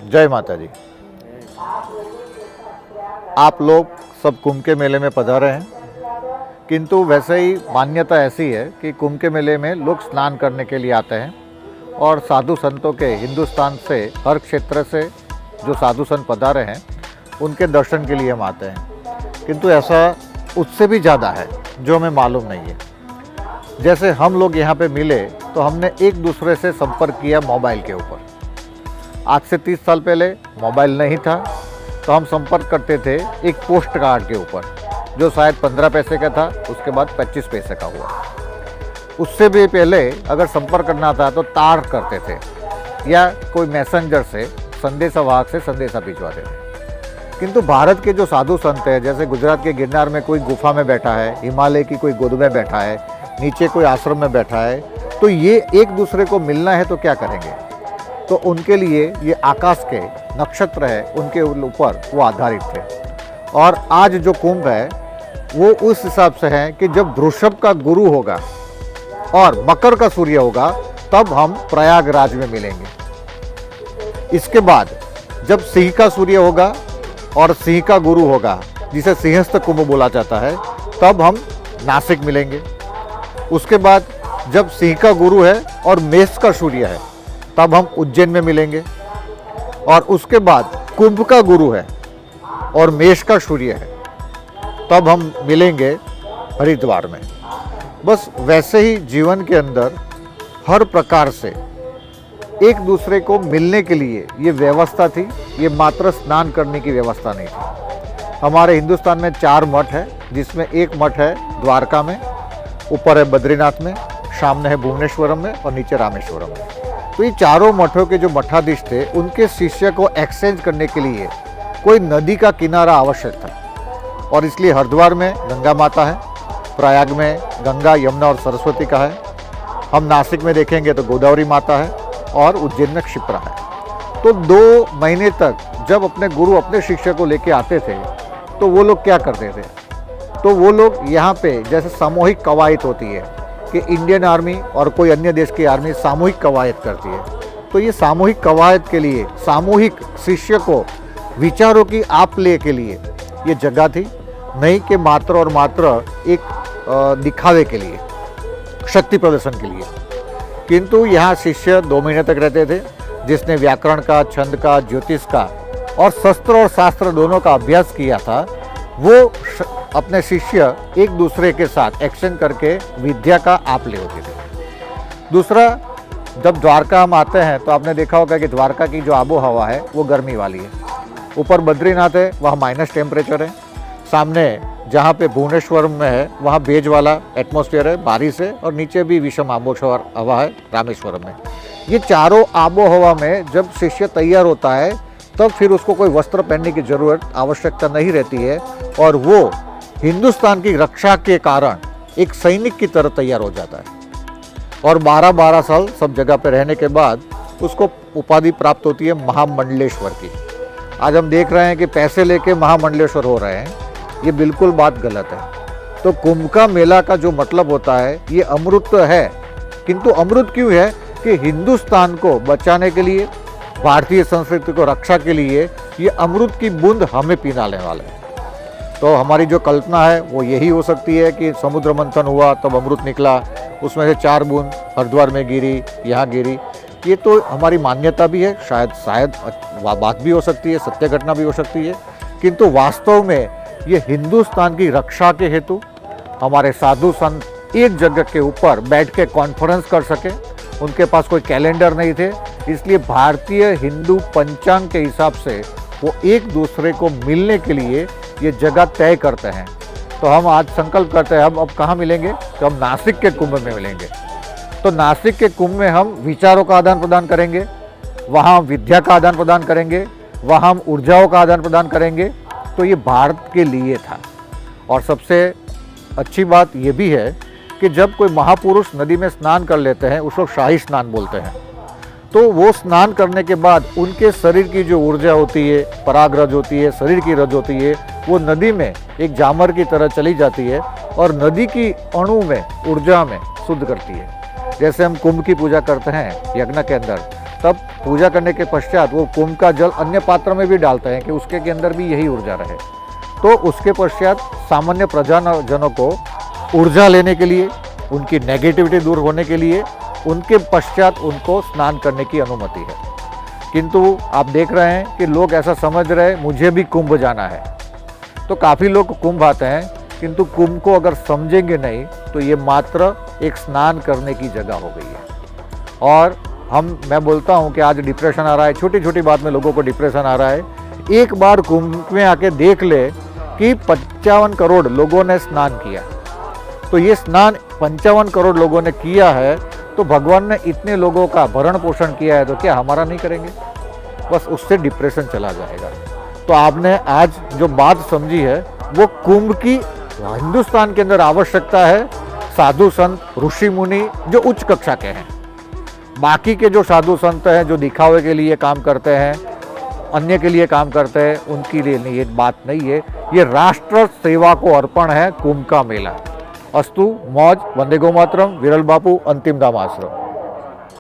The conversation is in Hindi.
जय माता दी। आप लोग सब कुंभ के मेले में पधारे हैं, किंतु वैसे ही मान्यता ऐसी है कि कुंभ के मेले में लोग स्नान करने के लिए आते हैं और साधु संतों के हिंदुस्तान से हर क्षेत्र से जो साधु संत पधारे हैं उनके दर्शन के लिए हम आते हैं। किंतु ऐसा उससे भी ज़्यादा है जो हमें मालूम नहीं है। जैसे हम लोग यहाँ पे मिले तो हमने एक दूसरे से संपर्क किया मोबाइल के ऊपर। आज से 30 साल पहले मोबाइल नहीं था तो हम संपर्क करते थे एक पोस्ट कार्ड के ऊपर, जो शायद 15 पैसे का था, उसके बाद 25 पैसे का हुआ। उससे भी पहले अगर संपर्क करना था तो तार करते थे या कोई मैसेंजर से संदेशा वाहक से संदेशा भिजवाते थे। किंतु भारत के जो साधु संत हैं, जैसे गुजरात के गिरनार में कोई गुफा में बैठा है, हिमालय की कोई गोद में बैठा है, नीचे कोई आश्रम में बैठा है, तो ये एक दूसरे को मिलना है तो क्या करेंगे? तो उनके लिए ये आकाश के नक्षत्र है, उनके ऊपर वो आधारित थे। और आज जो कुंभ है वो उस हिसाब से है कि जब वृषभ का गुरु होगा और मकर का सूर्य होगा तब हम प्रयागराज में मिलेंगे। इसके बाद जब सिंह का सूर्य होगा और सिंह का गुरु होगा, जिसे सिंहस्थ कुंभ बोला जाता है, तब हम नासिक मिलेंगे। उसके बाद जब सिंह का गुरु है और मेष का सूर्य है तब हम उज्जैन में मिलेंगे। और उसके बाद कुंभ का गुरु है और मेष का सूर्य है तब हम मिलेंगे हरिद्वार में। बस वैसे ही जीवन के अंदर हर प्रकार से एक दूसरे को मिलने के लिए ये व्यवस्था थी। ये मात्र स्नान करने की व्यवस्था नहीं थी। हमारे हिंदुस्तान में 4 मठ है, जिसमें एक मठ है द्वारका में, ऊपर है बद्रीनाथ में, सामने है भुवनेश्वरम में और नीचे रामेश्वरम में। तो ये चारों मठों के जो मठाधीश थे, उनके शिष्य को एक्सचेंज करने के लिए कोई नदी का किनारा आवश्यक था। और इसलिए हरिद्वार में गंगा माता है, प्रयाग में गंगा, यमुना और सरस्वती का है, हम नासिक में देखेंगे तो गोदावरी माता है और उज्जैन में क्षिप्रा है। तो 2 महीने तक जब अपने गुरु अपने शिष्य को लेके आते थे तो वो लोग क्या करते थे? तो वो लोग यहाँ पे जैसे सामूहिक कवायद होती है कि इंडियन आर्मी और कोई अन्य देश की आर्मी सामूहिक कवायद करती है, तो ये सामूहिक कवायद के लिए, सामूहिक शिष्य को विचारों की आप ले के लिए ये जगह थी, नहीं कि मात्र और मात्र एक दिखावे के लिए, शक्ति प्रदर्शन के लिए। किंतु यहाँ शिष्य 2 महीने तक रहते थे। जिसने व्याकरण का, छंद का, ज्योतिष का और शस्त्र और शास्त्र दोनों का अभ्यास किया था, वो अपने शिष्य एक दूसरे के साथ एक्सचेंज करके विद्या का आप ले होते थे। दूसरा, जब द्वारका हम आते हैं तो आपने देखा होगा कि द्वारका की जो आबो हवा है वो गर्मी वाली है। ऊपर बद्रीनाथ है, वहाँ माइनस टेम्परेचर है। सामने जहाँ पे भुवनेश्वर में है वहाँ बेज वाला एटमॉस्फेयर है, बारिश है, और नीचे भी विषम आबो हवा है रामेश्वरम में। ये चारों आबो हवा में जब शिष्य तैयार होता है तब फिर उसको कोई वस्त्र पहनने की जरूरत, आवश्यकता नहीं रहती है, और वो हिंदुस्तान की रक्षा के कारण एक सैनिक की तरह तैयार हो जाता है। और 12-12 साल सब जगह पे रहने के बाद उसको उपाधि प्राप्त होती है महामंडलेश्वर की। आज हम देख रहे हैं कि पैसे लेके महामंडलेश्वर हो रहे हैं, ये बिल्कुल बात गलत है। तो कुंभ का मेला का जो मतलब होता है, ये अमृत तो है, किंतु अमृत क्यों है? कि हिंदुस्तान को बचाने के लिए, भारतीय संस्कृति को रक्षा के लिए ये अमृत की बूंद हमें पिलाने वाले हैं। तो हमारी जो कल्पना है वो यही हो सकती है कि समुद्र मंथन हुआ तब अमृत निकला, उसमें से 4 बूंद हरिद्वार में गिरी, यहाँ गिरी। ये तो हमारी मान्यता भी है, शायद बात भी हो सकती है, सत्य घटना भी हो सकती है, किंतु वास्तव में ये हिंदुस्तान की रक्षा के हेतु हमारे साधु संत एक जगह के ऊपर बैठ के कॉन्फ्रेंस कर सके। उनके पास कोई कैलेंडर नहीं थे, इसलिए भारतीय हिंदू पंचांग के हिसाब से वो एक दूसरे को मिलने के लिए ये जगह तय करते हैं। तो हम आज संकल्प करते हैं, हम अब कहाँ मिलेंगे? तो हम नासिक के कुंभ में मिलेंगे। तो नासिक के कुंभ में हम विचारों का आदान प्रदान करेंगे, वहाँ हम विद्या का आदान प्रदान करेंगे, वहाँ हम ऊर्जाओं का आदान प्रदान करेंगे। तो ये भारत के लिए था। और सबसे अच्छी बात ये भी है कि जब कोई महापुरुष नदी में स्नान कर लेते हैं, उसको शाही स्नान बोलते हैं। तो वो स्नान करने के बाद उनके शरीर की जो ऊर्जा होती है, पराग रज होती है, शरीर की रज होती है, वो नदी में एक जामर की तरह चली जाती है और नदी की अणु में, ऊर्जा में शुद्ध करती है। जैसे हम कुंभ की पूजा करते हैं यज्ञ के अंदर, तब पूजा करने के पश्चात वो कुंभ का जल अन्य पात्र में भी डालते हैं कि उसके के अंदर भी यही ऊर्जा रहे। तो उसके पश्चात सामान्य प्रजाजनों को ऊर्जा लेने के लिए, उनकी नेगेटिविटी दूर होने के लिए, उनके पश्चात उनको स्नान करने की अनुमति है। किंतु आप देख रहे हैं कि लोग ऐसा समझ रहे हैं मुझे भी कुंभ जाना है, तो काफ़ी लोग कुंभ आते हैं, किंतु कुंभ को अगर समझेंगे नहीं तो ये मात्र एक स्नान करने की जगह हो गई है। और मैं बोलता हूँ कि आज डिप्रेशन आ रहा है, छोटी छोटी बात में लोगों को डिप्रेशन आ रहा है। एक बार कुंभ में आके देख ले कि 55 करोड़ लोगों ने स्नान किया, तो ये स्नान 55 करोड़ लोगों ने किया है, तो भगवान ने इतने लोगों का भरण पोषण किया है, तो क्या हमारा नहीं करेंगे? बस उससे डिप्रेशन चला जाएगा। तो आपने आज जो बात समझी है वो कुंभ की हिंदुस्तान के अंदर आवश्यकता है साधु संत ऋषि मुनि जो उच्च कक्षा के हैं। बाकी के जो साधु संत हैं जो दिखावे के लिए काम करते हैं, अन्य के लिए काम करते हैं, उनके लिए नहीं, ये बात नहीं है। ये राष्ट्र सेवा को अर्पण है कुंभ का मेला। अस्तु, मौज, वंदे गो मातरम, विरल बापू, अंतिम दाम आश्रम।